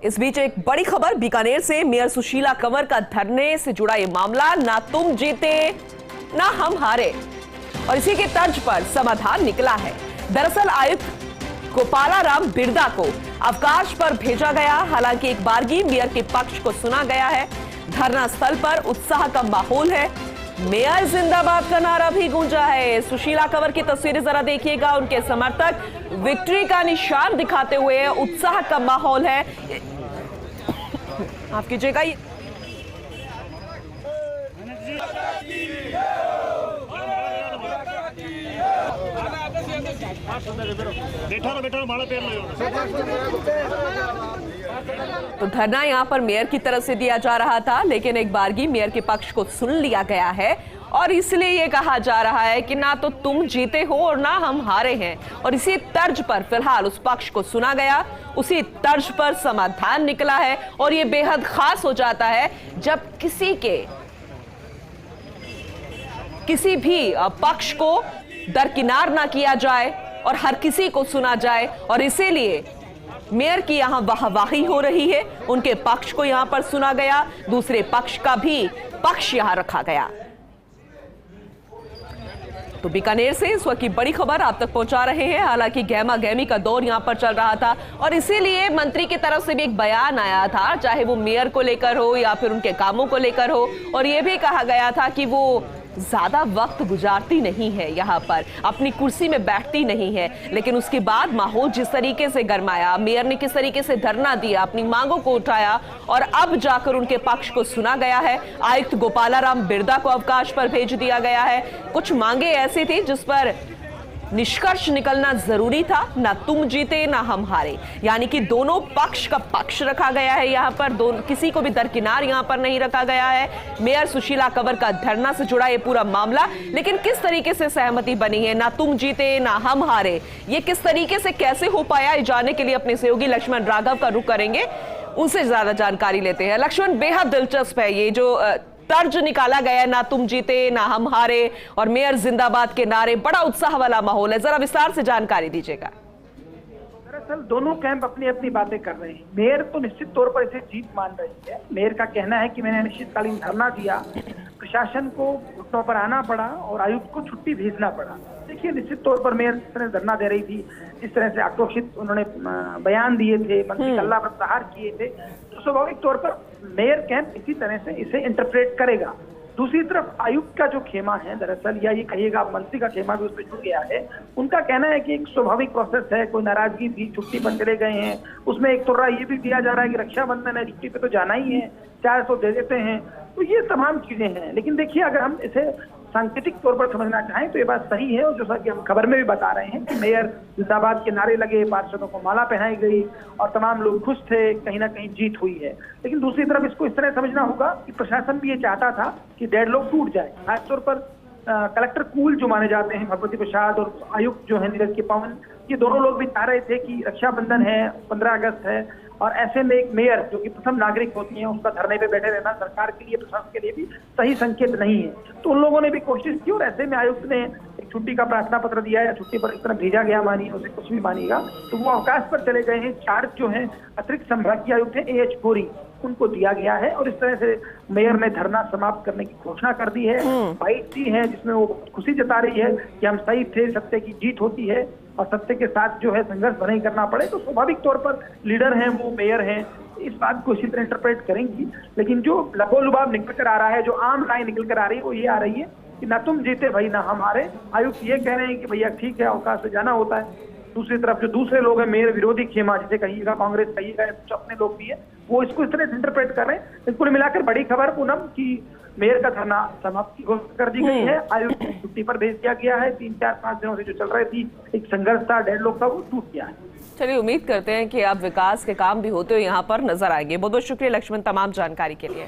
इस बीच एक बड़ी खबर बीकानेर से, मेयर सुशीला कंवर का धरने से जुड़ा ये मामला, ना तुम जीते ना हम हारे, और इसी के तर्ज पर समाधान निकला है। दरअसल आयुक्त गोपालाराम बिरदा को अवकाश पर भेजा गया। हालांकि एक बारगी मेयर के पक्ष को सुना गया है। धरना स्थल पर उत्साह का माहौल है। मेयर जिंदाबाद का नारा भी गूंजा है। सुशीला कंवर की तस्वीरें जरा देखिएगा। उनके समर्थक विक्ट्री का निशान दिखाते हुए उत्साह का माहौल है। माफ कीजिएगा, तो धरना यहां पर मेयर की तरफ से दिया जा रहा था, लेकिन एक बारगी मेयर के पक्ष को सुन लिया गया है और इसलिए यह कहा जा रहा है कि ना तो तुम जीते हो और ना हम हारे हैं। और इसी तर्ज पर फिलहाल उस पक्ष को सुना गया, उसी तर्ज पर समाधान निकला है। और यह बेहद खास हो जाता है जब किसी भी पक्ष को दरकिनार ना किया जाए और हर किसी को सुना जाए। और इसीलिए मेयर की यहां वाहवाही हो रही है। उनके पक्ष को यहां पर सुना गया, दूसरे पक्ष का भी पक्ष यहां रखा गया। तो बीकानेर से इस वक्त की बड़ी खबर आप तक पहुंचा रहे हैं। हालांकि गहमा गहमी का दौर यहां पर चल रहा था और इसीलिए मंत्री की तरफ से भी एक बयान आया था, चाहे वो मेयर को लेकर हो या फिर उनके कामों को लेकर हो। और यह भी कहा गया था कि वो ज्यादा वक्त गुजारती नहीं है, यहां पर अपनी कुर्सी में बैठती नहीं है। लेकिन उसके बाद माहौल जिस तरीके से गरमाया, मेयर ने किस तरीके से धरना दिया, अपनी मांगों को उठाया और अब जाकर उनके पक्ष को सुना गया है। आयुक्त गोपालाराम बिरदा को अवकाश पर भेज दिया गया है। कुछ मांगे ऐसी थी जिस पर निष्कर्ष निकलना जरूरी था, ना तुम जीते ना हम हारे, यानी कि दोनों पक्ष का पक्ष रखा गया है। यहां पर किसी को भी दरकिनार यहां पर नहीं रखा गया है। मेयर सुशीला कंवर का धरना से जुड़ा ये पूरा मामला, लेकिन किस तरीके से सहमति बनी है, ना तुम जीते ना हम हारे, ये किस तरीके से कैसे हो पाया, ये जानने के लिए अपने सहयोगी लक्ष्मण राघव का रुख करेंगे, उनसे ज्यादा जानकारी लेते हैं। लक्ष्मण, बेहद दिलचस्प है ये जो तर्ज निकाला गया, ना तुम जीते ना हम हारे और मेयर जिंदाबाद के नारे, बड़ा उत्साह वाला माहौल है। जरा विस्तार से जानकारी दीजिएगा। दरअसल दोनों कैंप अपनी अपनी बातें कर रहे हैं। मेयर तो निश्चित तौर पर इसे जीत मान रही है। मेयर का कहना है कि मैंने अनिश्चितकालीन धरना दिया, प्रशासन को घुटनों पर आना पड़ा और आयुक्त को छुट्टी भेजना पड़ा। देखिए, निश्चित तौर पर मेयर जिस तरह धरना दे रही थी, जिस तरह से आक्रोशित उन्होंने बयान दिए थे, मंत्री कल्ला पर प्रहार किए थे, तो स्वाभाविक तौर पर मेयर कैंप इसी तरह से इसे इंटरप्रेट करेगा। दूसरी तरफ आयुक्त का जो खेमा है, दरअसल या ये कहिएगा मंत्री का खेमा भी उसमें जुड़ गया है। उनका कहना है कि एक स्वाभाविक प्रोसेस है, कोई नाराजगी थी, छुट्टी पर चले गए हैं। उसमें एक तुर्रा ये भी दिया जा रहा है कि रक्षाबंधन है, छुट्टी पे तो जाना ही है, 400 दे देते हैं। तो ये तमाम चीजें हैं। लेकिन देखिए, अगर हम इसे सांकेतिक तौर पर समझना चाहें तो ये बात सही है। और जैसा कि हम खबर में भी बता रहे हैं कि मेयर जिंदाबाद के नारे लगे, पार्षदों को माला पहनाई गई और तमाम लोग खुश थे, कहीं ना कहीं जीत हुई है। लेकिन दूसरी तरफ इसको इस तरह समझना होगा कि प्रशासन भी ये चाहता था कि डेडलॉक टूट जाए। खासतौर पर कलेक्टर कूल जो माने जाते हैं, भगवती प्रसाद, और आयुक्त जो है नीरज के पवन, ये दोनों लोग भी चाह रहे थे कि रक्षाबंधन है, 15 अगस्त है, और ऐसे में एक मेयर जो कि प्रथम नागरिक होती है, उसका धरने पे बैठे रहना सरकार के लिए, प्रशासन के लिए भी सही संकेत नहीं है। तो उन लोगों ने भी कोशिश की और ऐसे में आयुक्त ने एक छुट्टी का प्रार्थना पत्र दिया है। छुट्टी पर इस तरह भेजा गया, मानिए उसे कुछ भी मानिएगा, तो वो अवकाश पर चले गए हैं। चार्ज जो है अतिरिक्त संभागीय आयुक्त है AH गोरी, उनको दिया गया है और इस तरह से मेयर ने धरना समाप्त करने की घोषणा कर दी है। बाइट दी है जिसमें वो खुशी जता रही है कि हम सही थे, सत्य की जीत होती है और सत्य के साथ जो है संघर्ष भले ही करना पड़े। तो स्वाभाविक तौर पर लीडर हैं वो, मेयर हैं, इस बात को इसी तरह इंटरप्रेट करेंगी। लेकिन जो लगोलुबाब निकल कर आ रहा है, जो आम लाइन निकल कर आ रही है, वो ये आ रही है कि ना तुम जीते भाई ना हम हारे। आयुक्त ये कह रहे हैं कि भैया ठीक है, अवकाश से जाना होता है। दूसरी तरफ जो दूसरे लोग हैं, मेयर विरोधी खेमा, जिसे कहिएगा कांग्रेस कहिएगा, कुछ अपने लोग भी है, वो इसको इस तरह से इंटरप्रेट कर रहे हैं। इसको मिलाकर बड़ी खबर पूनम की मेयर का धरना समाप्त की घोषणा कर दी गई है। आयुक्त को छुट्टी पर भेज दिया गया है। 3, 4, 5 दिनों से जो चल रही थी एक संघर्ष था, डेडलॉक था, वो टूट गया है। चलिए, उम्मीद करते हैं कि अब विकास के काम भी होते हुए यहाँ पर नजर आएंगे। बहुत बहुत शुक्रिया लक्ष्मण तमाम जानकारी के लिए।